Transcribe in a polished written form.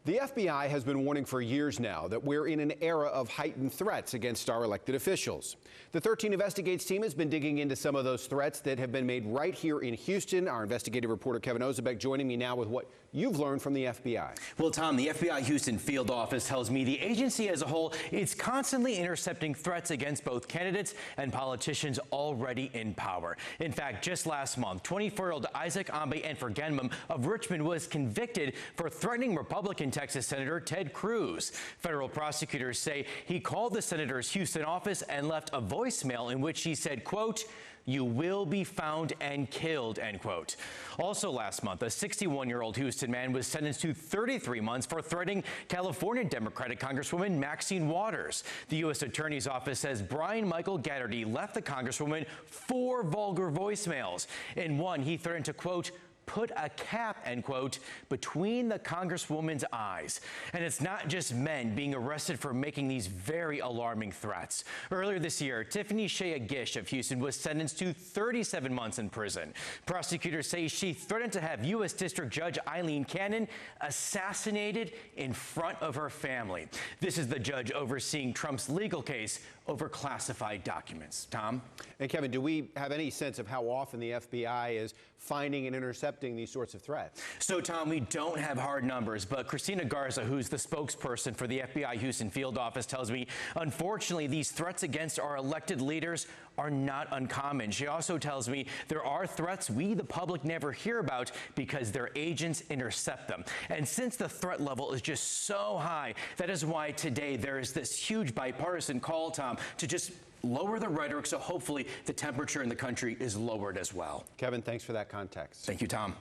The FBI has been warning for years now that we're in an era of heightened threats against our elected officials. The 13 Investigates team has been digging into some of those threats that have been made right here in Houston. Our investigative reporter Kevin Ozebek joining me now with what you've learned from the FBI. Well, Tom, the FBI Houston field office tells me the agency as a whole is constantly intercepting threats against both candidates and politicians already in power. In fact, just last month, 24-year-old Isaac Ambe Enfergenmum of Richmond was convicted for threatening Republican Texas Senator Ted Cruz. Federal prosecutors say he called the senator's Houston office and left a voicemail in which he said, quote, "You will be found and killed," end quote. Also last month, a 61-year-old Houston man was sentenced to 33 months for threatening California Democratic Congresswoman Maxine Waters. The U.S. Attorney's Office says Brian Michael Gatterty left the Congresswoman 4 vulgar voicemails. In one, he threatened to, quote, "put a cap," end quote, between the Congresswoman's eyes. And it's not just men being arrested for making these very alarming threats. Earlier this year, Tiffany Shea Gish of Houston was sentenced to 37 months in prison. Prosecutors say she threatened to have U.S. District Judge Eileen Cannon assassinated in front of her family. This is the judge overseeing Trump's legal case over classified documents. Tom? And Kevin, do we have any sense of how often the FBI is finding and intercepting these sorts of threats? So, Tom, we don't have hard numbers, but Christina Garza, who's the spokesperson for the FBI Houston field office, tells me, unfortunately, these threats against our elected leaders are not uncommon. She also tells me there are threats we, the public, never hear about because their agents intercept them. And since the threat level is just so high, that is why today there is this huge bipartisan call, Tom, to just lower the rhetoric so hopefully the temperature in the country is lowered as well. Kevin, thanks for that context. Thank you, Tom.